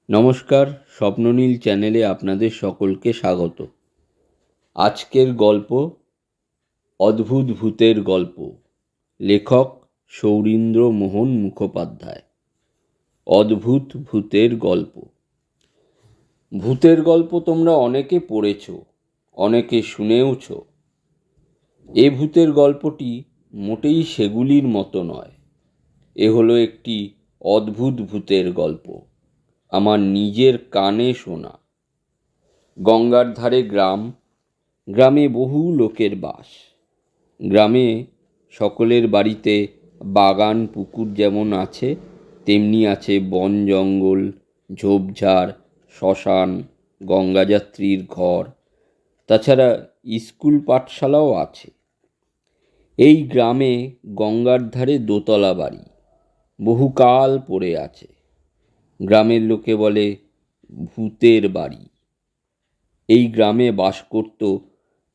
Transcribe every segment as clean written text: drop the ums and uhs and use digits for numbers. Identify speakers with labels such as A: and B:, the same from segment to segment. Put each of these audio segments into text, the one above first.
A: নমস্কার, স্বপ্ননীল চ্যানেলে আপনাদের সকলকে স্বাগত। আজকের গল্প অদ্ভুত ভূতের গল্প। লেখক সৌরীন্দ্র মোহন মুখোপাধ্যায়। অদ্ভুত ভূতের গল্প। ভূতের গল্প তোমরা অনেকে পড়েছ, অনেকে শুনেওছ। এ ভূতের গল্পটি মোটেই সেগুলির মতো নয়। এ হলো একটি অদ্ভুত ভূতের গল্প, আমার নিজের কানে শোনা। গঙ্গার ধারে গ্রাম, গ্রামে বহু লোকের বাস। গ্রামে সকলের বাড়িতে বাগান পুকুর যেমন আছে, তেমনি আছে বন জঙ্গল, ঝোপঝাড়, শ্মশান, গঙ্গাযাত্রীর ঘর, তাছাড়া স্কুল পাঠশালাও আছে। এই গ্রামে গঙ্গার ধারে দোতলা বাড়ি, বহুকাল পড়ে আছে। গ্রামের লোকে বলে ভূতের বাড়ি। এই গ্রামে বাস করত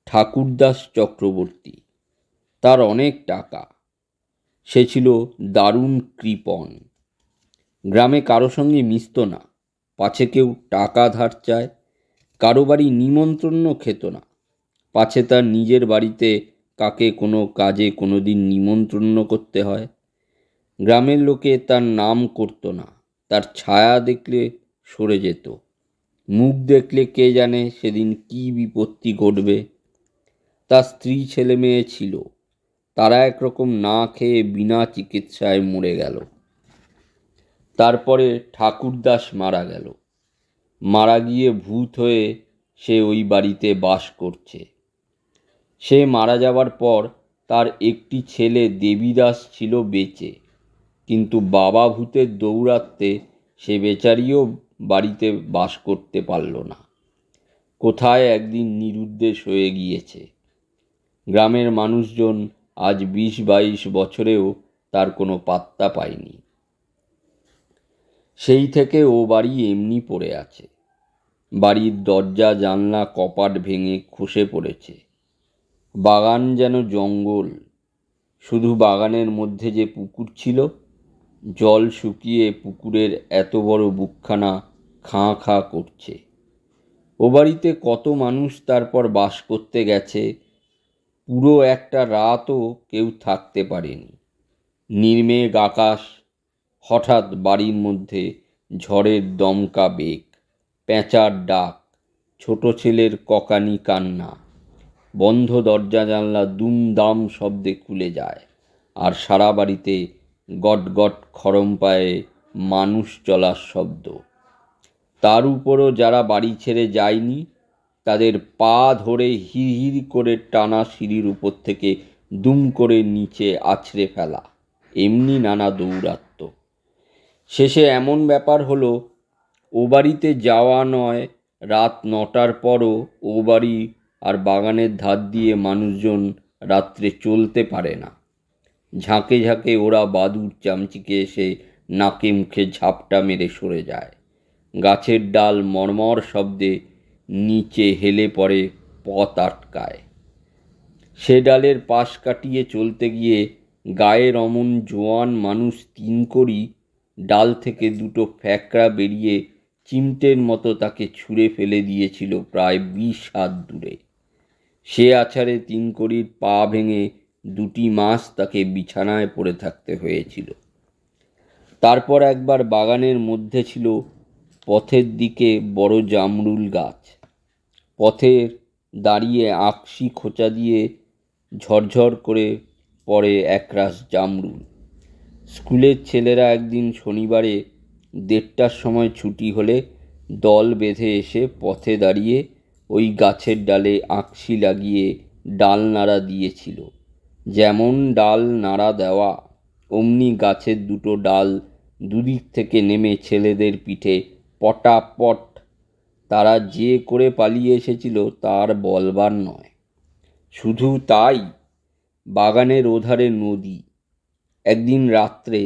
A: ঠাকুরদাস চক্রবর্তী। তার অনেক টাকা। সে ছিল দারুণ কৃপণ। গ্রামে কারো সঙ্গে মিশত না, পাছে কেউ টাকা ধার চায়। কারো বাড়ি নিমন্ত্রণও খেত না, পাছে তার নিজের বাড়িতে কাকে কোনো কাজে কোনো দিন নিমন্ত্রণ করতে হয়। গ্রামের লোকে তার নাম করত না, তার ছায়া দেখলে সরে যেত। মুখ দেখলে কে জানে সেদিন কী বিপত্তি ঘটবে। তার স্ত্রী ছেলে মেয়ে ছিল, তারা একরকম না খেয়ে বিনা চিকিৎসায় মরে গেল। তারপরে ঠাকুরদাস মারা গেল। মারা গিয়ে ভূত হয়ে সে ওই বাড়িতে বাস করছে। সে মারা যাবার পর তার একটি ছেলে দেবীদাস ছিল বেঁচে, কিন্তু বাবা ভূতের দৌরাত্মে সে বেচারিও বাড়িতে বাস করতে পারল না। কোথায় একদিন নিরুদ্দেশ হয়ে গিয়েছে। গ্রামের মানুষজন আজ 20-22 বছরেও তার কোনো পাত্তা পায়নি। সেই থেকে ও বাড়ি এমনি পড়ে আছে। বাড়ির দরজা জানলা কপাট ভেঙে খসে পড়েছে। বাগান যেন জঙ্গল। শুধু বাগানের মধ্যে যে পুকুর ছিল, জল শুকিয়ে পুকুরের এত বড় বুকখানা খাঁ খাঁ করছে। ও বাড়িতে কত মানুষ তারপর বাস করতে গেছে, পুরো একটা রাতও কেউ থাকতে পারেনি। নির্মেঘ আকাশ, হঠাৎ বাড়ির মধ্যে ঝড়ের দমকা বেগ, পেঁচার ডাক, ছোট ছেলের ককানি কান্না। বন্ধ দরজা জানলা দুমদাম শব্দে খুলে যায়, আর সারা বাড়িতে গট গট খরম পায়ে মানুষ চলার শব্দ। তার উপরও যারা বাড়ি ছেড়ে যায়নি, তাদের পা ধরে হিড় করে টানা সিঁড়ির উপর থেকে দুম করে নিচে আছড়ে ফেলা, এমনি নানা দৌরাত্ম্য। শেষে এমন ব্যাপার হলো, ও বাড়িতে যাওয়া নয়, রাত 9টার পরও ও বাড়ি আর বাগানের ধার দিয়ে মানুষজন রাত্রে চলতে পারে না। ঝাঁকে ঝাঁকে ওরা বাদুড় চামচিকে এসে নাকে মুখে ঝাপটা মেরে সরে যায়। গাছের ডাল মর্মর শব্দে নিচে হেলে পড়ে, পথ আটকায়। সে ডালের পাশ কাটিয়ে চলতে গিয়ে গায়ের অমন জোয়ান মানুষ 3 কড়ি ডাল থেকে দুটো ফ্যাকড়া বেরিয়ে চিমটের মতো তাকে ছুঁড়ে ফেলে দিয়েছিল প্রায় 20 হাত দূরে। সে আছাড়ে 3 কড়ির পা ভেঙে 2টি মাস তাকে বিছানায় পড়ে থাকতে হয়েছিল। তারপর একবার বাগানের মধ্যে ছিল পথের দিকে বড় জামরুল গাছ। পথের দাঁড়িয়ে আকশি খোঁচা দিয়ে ঝরঝর করে পড়ে একরাশ জামরুল। স্কুলের ছেলেরা একদিন শনিবারে 1:30টার সময় ছুটি হলে দল বেঁধে এসে পথে দাঁড়িয়ে ওই গাছের ডালে আকশি লাগিয়ে ডাল নাড়া দিয়েছিল। যেমন ডাল নাড়া দেওয়া, অমনি গাছের দুটো ডাল দুদিক থেকে নেমে ছেলেদের পিঠে পটাপট। তারা যে করে পালিয়ে এসেছিল তার বলবার নয়। শুধু তাই, বাগানের ওধারে নদী। একদিন রাত্রে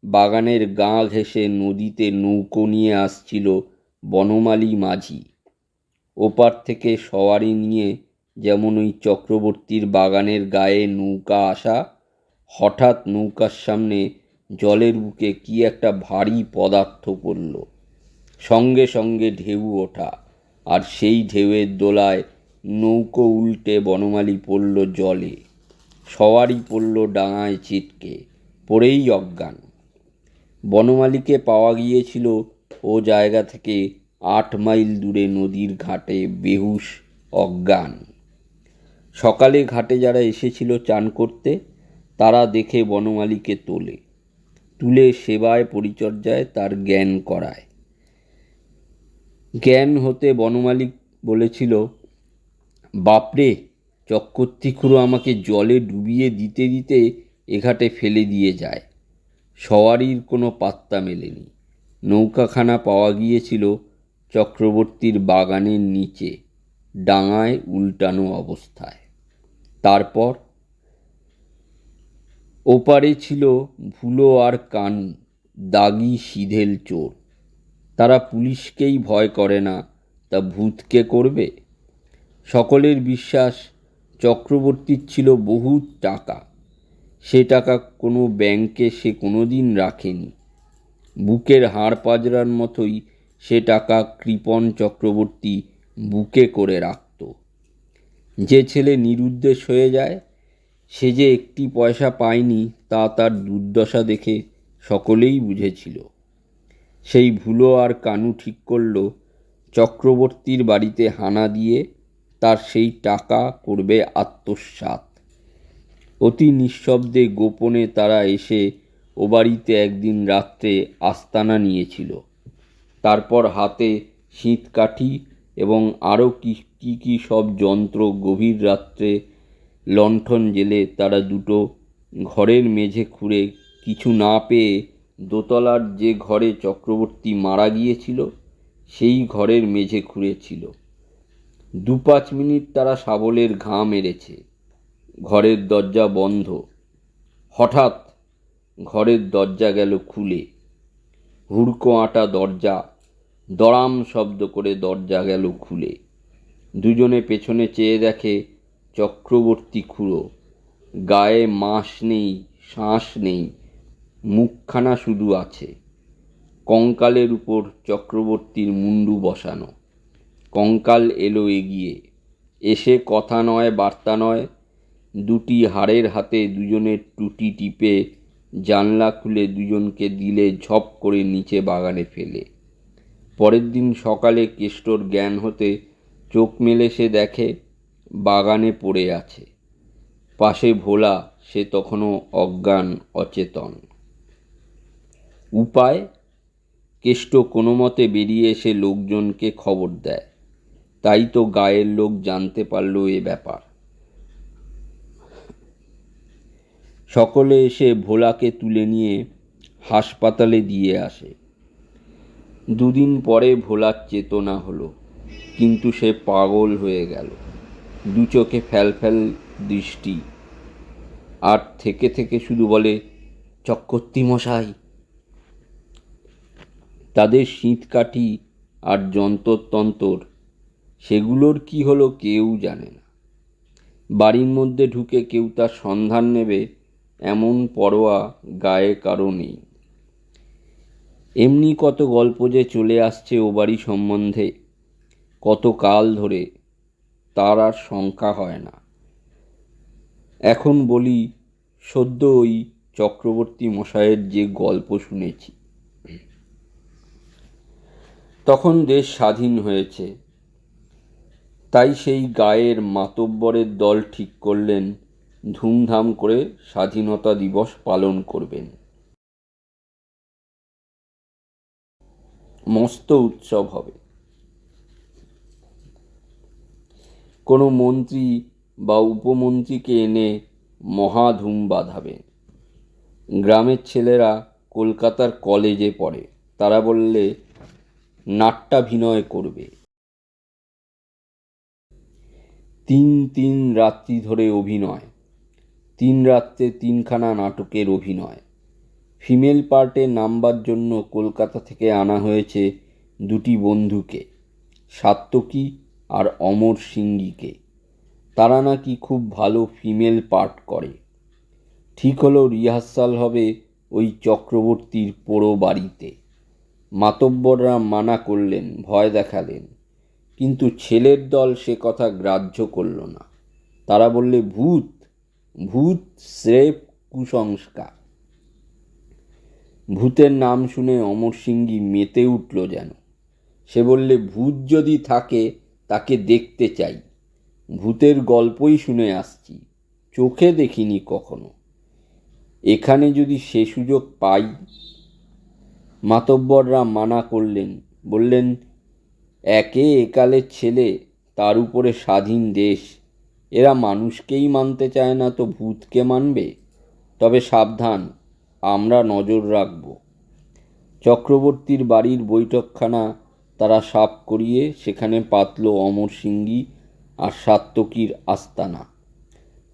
A: বাগানের গা ঘেঁষে নদীতে নৌকো নিয়ে আসছিল বনমালী মাঝি। ওপার থেকে সওয়ারি নিয়ে যেমন ওই চক্রবর্তীর বাগানের গায়ে নৌকা আসা, হঠাৎ নৌকার সামনে জলের বুকে কি একটা ভারী পদার্থ পড়ল। সঙ্গে সঙ্গে ঢেউ ওঠা, আর সেই ঢেউয়ের দোলায় নৌকো উল্টে বনমালী পড়ল জলে। সওয়ারি পড়ল ডাঙায় চিটকে, পড়েই অজ্ঞান। বনমালীকে পাওয়া গিয়েছিল ও জায়গা থেকে 8 মাইল দূরে নদীর ঘাটে, বেহুশ, অজ্ঞান। সকালে ঘাটে যারা এসেছিল চান করতে, তারা দেখে বনমালীকে তুলে সেবায় পরিচর্যায় তার জ্ঞান করায়। জ্ঞান হতে বনমালী বলেছিল, বাপরে, চক্রবর্তী খুড়ো আমাকে জলে ডুবিয়ে দিতে দিতে এঘাটে ফেলে দিয়ে যায়। সওয়ারির কোনো পাত্তা মেলেনি। নৌকাখানা পাওয়া গিয়েছিল চক্রবর্তীর বাগানের নিচে, ডাঙায় উল্টানো অবস্থায়। তারপর ওপারে ছিল ভুলো আর কানু, দাগি সিধেল চোর। তারা পুলিশকেই ভয় করে না, তা ভূতকে করবে? সকলের বিশ্বাস চক্রবর্তীর ছিল বহু টাকা। সে টাকা কোনো ব্যাংকে সে কোনোদিন রাখেনি। বুকের হাড় পাজরার মতোই সে টাকা কৃপণ চক্রবর্তী বুকে করে রাখত। যে ছেলে নিরুদ্দেশ হয়ে যায়, সে যে একটি পয়সা পায়নি তা তার দুর্দশা দেখে সকলেই বুঝেছিল। সেই ভুলো আর কানু ঠিক করল, চক্রবর্তীর বাড়িতে হানা দিয়ে তার সেই টাকা করবে আত্মসাৎ। অতি নিঃশব্দে গোপনে তারা এসে ও বাড়িতে একদিন রাত্রে আস্তানা নিয়েছিল। তারপর হাতে শীতকাঠি এবং আরও কি সব যন্ত্র গভীর রাত্রে লণ্ঠন জেলে তারা দুটো ঘরের মেঝে খুঁড়ে কিছু না পেয়ে দোতলার যে ঘরে চক্রবর্তী মারা গিয়েছিল সেই ঘরের মেঝে খুঁড়েছিল। 2-5 মিনিট তারা শাবলের ঘা মেরেছে। ঘরের দরজা বন্ধ। হঠাৎ ঘরের দরজা গেল খুলে। হুড়কো আঁটা দরজা, দড়াম শব্দ করে দরজা গেল খুলে। দুজনে পেছনে চেয়ে দেখে চক্রবর্তী খুড়ো। গায়ে মাস নেই, শ্বাস নেই, মুখখানা শুধু আছে। কঙ্কালের উপর চক্রবর্তীর মুন্ডু বসানো। কঙ্কাল এলো এগিয়ে, এসে কথা নয় বার্তা নয়, দুটি হাড়ের হাতে দুজনের টুটি টিপে জানলা খুলে দুজনকে দিলে ঝপ করে নিচে বাগানে ফেলে। পরের দিন সকালে কেষ্টর জ্ঞান হতে চোখ মেলে সে দেখে বাগানে পড়ে আছে। পাশে ভোলা, সে তখনও অজ্ঞান, অচেতন। উপায়? কেষ্ট কোনো মতে বেরিয়ে এসে লোকজনকে খবর দেয়। তাই তো গায়ের লোক জানতে পারল এ ব্যাপার। সকলে এসে ভোলাকে তুলে নিয়ে হাসপাতালে দিয়ে আসে। 2 দিন পরে ভোলার চেতনা হলো, কিন্তু সে পাগল হয়ে গেল। 2 চোখে ফ্যালফ্যাল দৃষ্টি, আর থেকে থেকে শুধু বলে, চক্রবর্তী মশাই। তাদের শীতকাঠি আর যন্তর সেগুলোর কি হলো কেউ জানে না। বাড়ির মধ্যে ঢুকে কেউ তার সন্ধান নেবে এমন পরোয়া গায়ে কারো নেই। এমনি কত গল্প যে চলে আসছে ও বাড়ি সম্বন্ধে, কত কাল ধরে, তার আর সংখ্যা হয় না। এখন বলি, সদ্য ওই চক্রবর্তী মশাইয়ের যে গল্প শুনেছি। তখন দেশ স্বাধীন হয়েছে, তাই সেই গায়ের মাতব্বরের দল ঠিক করলেন ধুমধাম করে স্বাধীনতা দিবস পালন করবেন। মস্ত উৎসব হবে। কোনো মন্ত্রী বা উপমন্ত্রীকে এনে মহাধুম বাঁধাবেন। গ্রামের ছেলেরা কলকাতার কলেজে পড়ে, তারা বললে নাট্যাভিনয় করবে। 3 রাত্রি ধরে অভিনয়। 3 রাত্রে 3খানা নাটকের অভিনয়। ফিমেল পার্টে নামবার জন্য কলকাতা থেকে আনা হয়েছে 2টি বন্ধুকে, সাত্তকী আর অমর সিংহীকে। তারা নাকি খুব ভালো ফিমেল পার্ট করে। ঠিক হলো রিহার্সাল হবে ওই চক্রবর্তীর পোড়ো বাড়িতে। মাতব্বররা মানা করলেন, ভয় দেখালেন, কিন্তু ছেলের দল সে কথা গ্রাহ্য করল না। তারা বললে, ভূত, ভূত স্রেফ কুসংস্কার। ভূতের নাম শুনে অমর সিংহি মেতে উঠল যেন। সে বললে, ভূত যদি থাকে তাকে দেখতে চাই। ভূতের গল্পই শুনে আসছি, চোখে দেখিনি কখনো। এখানে যদি সে সুযোগ পাই। মাতব্বররা মানা করলেন, বললেন, একে একালের ছেলে, তার উপরে স্বাধীন দেশ, এরা মানুষকেই মানতে চায় না তো ভূতকে মানবে? তবে সাবধান, আমরা নজর রাখব। চক্রবর্তীর বাড়ির বৈঠকখানা তারা সাফ করিয়ে সেখানে পাতল অমর সিংহি আর সাত্তকীর আস্তানা।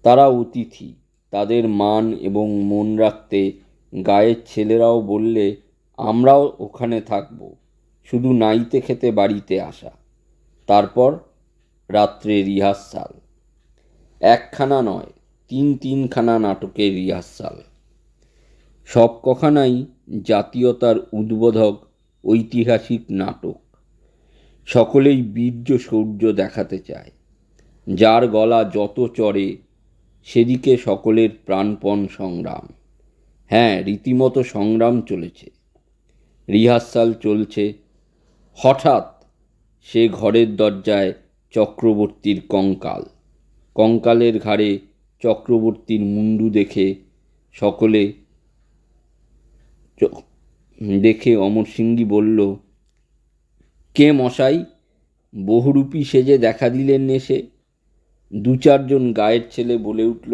A: তারা অতিথি, তাদের মান এবং মন রাখতে গায়ের ছেলেরাও বললে, আমরাও ওখানে থাকব, শুধু নাইতে খেতে বাড়িতে আসা। তারপর রাত্রে রিহার্সাল। একখানা নয়, তিনখানা নাটকের রিহার্সাল। সব কখানাই জাতীয়তার উদ্বোধক ঐতিহাসিক নাটক। সকলেই বীর্য শৌর্য দেখাতে চায়। যার গলা যত চড়ে সেদিকে সকলের প্রাণপণ সংগ্রাম। হ্যাঁ, রীতিমতো সংগ্রাম চলেছে। রিহার্সাল চলছে। হঠাৎ সে ঘরের দরজায় চক্রবর্তীর কঙ্কাল। কঙ্কালের ঘাড়ে চক্রবর্তীর মুন্ডু দেখে সকলে দেখে অমর সিংহি বলল, কে মশাই, বহুরূপী সেজে দেখা দিলেন এসে? দু চারজন গায়ের ছেলে বলে উঠল,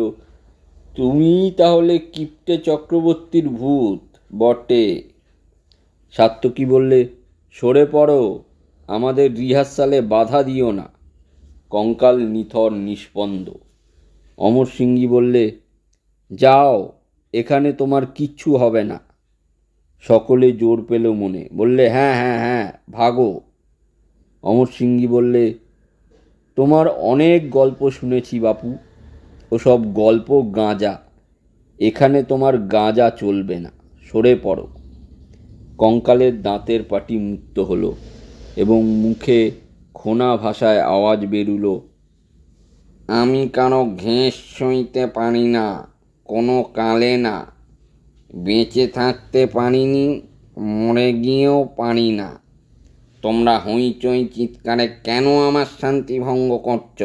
A: তুমিই তাহলে কিপ্টে চক্রবর্তীর ভূত বটে। সাত্তকী বললে, সরে পড়ো, আমাদের রিহার্সালে বাধা দিও না। কঙ্কাল নিথর নিস্পন্দ। অমর সিংহি বললে, যাও, এখানে তোমার কিচ্ছু হবে না। সকলে জোর পেল মনে, বললে, হ্যাঁ হ্যাঁ হ্যাঁ, ভাগো। অমর সিংহি বললে, তোমার অনেক গল্প শুনেছি বাপু, ওসব গল্প গাঁজা। এখানে তোমার গাঁজা চলবে না, সরে পড়ো। কঙ্কালের দাঁতের পাটি মুক্ত হলো এবং মুখে খোনা ভাষায় আওয়াজ বেরুল, আমি কারো ঘেঁষ সইতে পারি না, কোনো কালে না। বেঁচে থাকতে পারিনি, মরে গিয়েও পারি না। তোমরা হইচই চিৎকারে কেন আমার শান্তি ভঙ্গ করছ?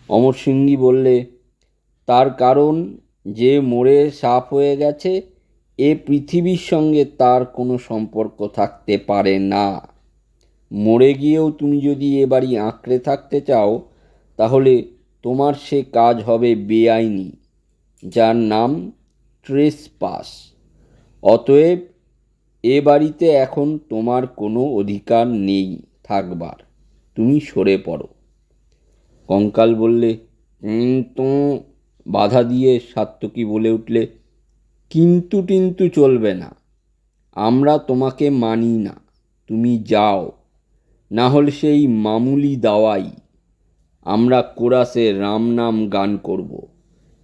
A: অমর সিংহি বললে, তার কারণ যে মরে সাফ হয়ে গেছে, এ পৃথিবীর সঙ্গে তার কোনো সম্পর্ক থাকতে পারে না। মরে গিয়েও তুমি যদি এ বাড়ি আঁকড়ে থাকতে চাও, তাহলে তোমার সে কাজ হবে বেআইনি, যার নাম ট্রেসপাস। অতএব এ বাড়িতে এখন তোমার কোনো অধিকার নেই থাকবার, তুমি সরে পড়ো। কঙ্কাল বললে, কিন্তু, বাধা দিয়ে সাত্তকী বলে উঠলে, কিন্তু টিন্তু চলবে না, আমরা তোমাকে মানি না, তুমি যাও, না হলে সেই মামুলি দাওয়াই। আমরা কোরাসে রাম নাম গান করব,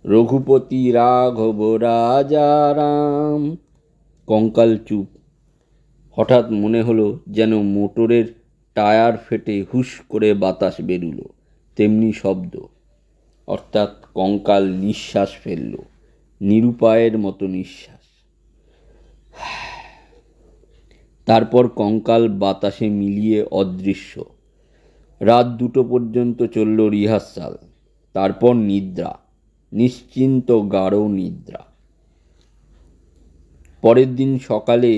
A: রঘুপতি রাঘব রাজা রাম। কঙ্কাল চুপ। হঠাৎ মনে হলো যেন মোটরের টায়ার ফেটে হুস করে বাতাস বেরুলো, তেমনি শব্দ। অর্থাৎ কঙ্কাল নিঃশ্বাস ফেলল, নিরুপায়ের মতো নিঃশ্বাস। তারপর কঙ্কাল বাতাসে মিলিয়ে অদৃশ্য। রাত 2টো পর্যন্ত চলল রিহার্সাল। তারপর নিদ্রা, নিশ্চিন্ত গাঢ় নিদ্রা। পরের দিন সকালে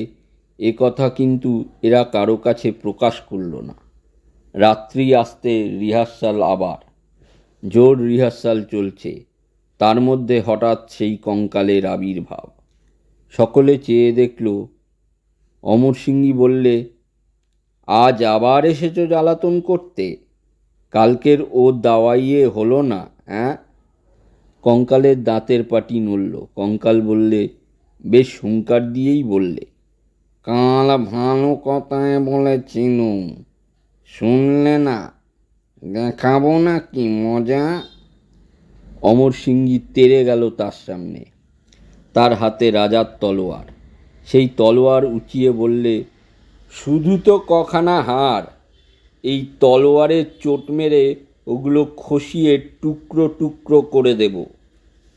A: এ কথা কিন্তু এরা কারো কাছে প্রকাশ করল না। রাত্রি আসতে রিহার্সাল আবার। জোর রিহার্সাল চলছে, তার মধ্যে হঠাৎ সেই কঙ্কালের আবির্ভাব। সকলে চেয়ে দেখল। অমর সিংহি বললে, আজ আবার এসেছো জ্বালাতন করতে? কালকের ও দাওয়াইয়ে হলো না, হ্যাঁ? কঙ্কালের দাঁতের পাটি নড়ল। কঙ্কাল বললে, বেশ হুঙ্কার দিয়েই বললে, কাল ভালো কথায় বলেছিলুম, শুনলে না? দেখাবো না কি মজা? অমর সিংহি তেড়ে গেল তার সামনে। তার হাতে রাজার তলোয়ার। সেই তলোয়ার উঁচিয়ে বললে, শুধু তো কখানা হাড়, এই তলোয়ারের চোট মেরে ওগুলো খসিয়ে টুকরো টুকরো করে দেব।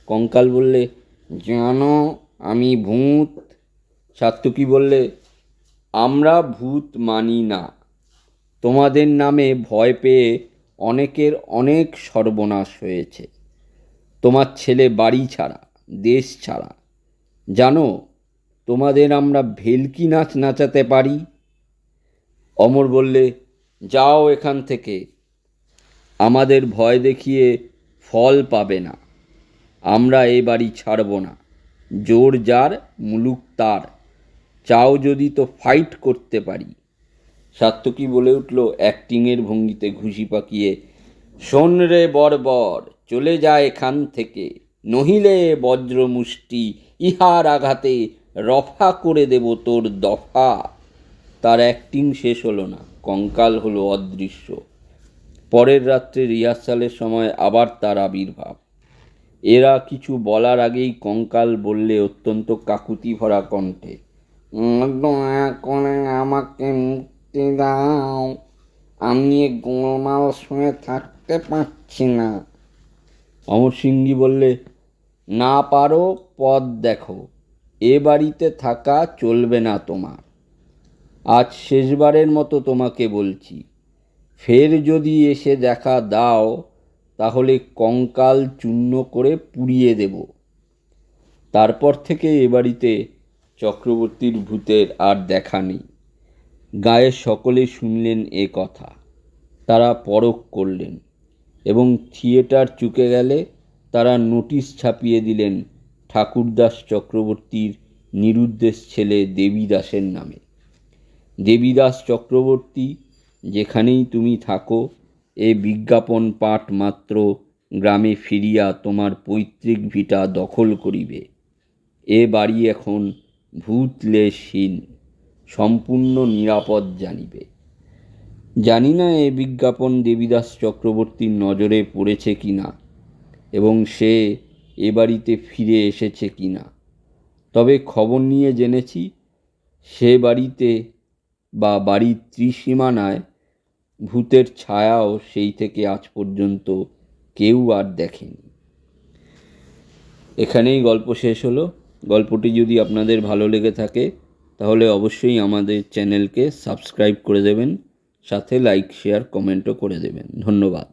A: কঙ্কাল বললে, জানো আমি ভূত। সাত্তকী বললে, আমরা ভূত মানি না। তোমাদের নামে ভয় পেয়ে অনেকের অনেক সর্বনাশ হয়েছে। তোমার ছেলে বাড়ি ছাড়া, দেশ ছাড়া। জানো তোমাদের আমরা ভেলকি নাচ নাচাতে পারি। অমর বললে, যাও এখান থেকে, আমাদের ভয় দেখিয়ে ফল পাবে না। আমরা এ বাড়ি ছাড়ব না। জোর যার মুলুক তার। চাও যদি তো ফাইট করতে পারি। সাত্তকী বলে উঠল অ্যাক্টিংয়ের ভঙ্গিতে ঘুষি পাকিয়ে, শোন রে বর্বর, চলে যায় এখান থেকে, নহিলে বজ্রমুষ্টি ইহার আঘাতে রফা করে দেব তোর দফা। তার অ্যাক্টিং শেষ হলো না, কঙ্কাল হলো অদৃশ্য। পরের রাত্রে রিহার্সালের সময় আবার তার আবির্ভাব। এরা কিছু বলার আগেই কঙ্কাল বললে অত্যন্ত কাকুতি ভরা কণ্ঠে, দয়া করে আমাকে মুক্তি দাও, আমি গোলমাল শুনে থাকতে পারছি না। অমর সিংহী বললে, না পারো পথ দেখো, এ বাড়িতে থাকা চলবে না তোমার। আজ শেষবারের মতো তোমাকে বলছি, ফের যদি এসে দেখা দাও তাহলে কঙ্কাল চূর্ণ করে পুড়িয়ে দেব। তারপর থেকে এ বাড়িতে চক্রবর্তীর ভূতের আর দেখা নেই। গায়ের সকলে শুনলেন এ কথা, তারা পরখ করলেন এবং থিয়েটার চুকে গেলে তারা নোটিশ ছাপিয়ে দিলেন ঠাকুরদাস চক্রবর্তীর নিরুদ্দেশ ছেলে দেবীদাসের নামে। দেবীদাস চক্রবর্তী, যেখানেই তুমি থাকো, এ বিজ্ঞাপন পাঠ মাত্র গ্রামে ফিরিয়া তোমার পৈতৃক ভিটা দখল করিবে। এ বাড়ি এখন ভূতলেশহীন, সম্পূর্ণ নিরাপদ জানিবে। জানি না এ বিজ্ঞাপন দেবীদাস চক্রবর্তীর নজরে পড়েছে কি না এবং সে এ বাড়িতে ফিরে এসেছে কি না, তবে খবর নিয়ে জেনেছি সে বাড়িতে বা বাড়ির ত্রিসীমানায় ভূতের ছায়াও সেই থেকে আজ পর্যন্ত কেউ আর দেখেনি। এখানেই গল্প শেষ হলো। গল্পটি যদি আপনাদের ভালো লেগে থাকে তাহলে অবশ্যই আমাদের চ্যানেলকে সাবস্ক্রাইব করে দেবেন, সাথে লাইক শেয়ার কমেন্টও করে দেবেন। ধন্যবাদ।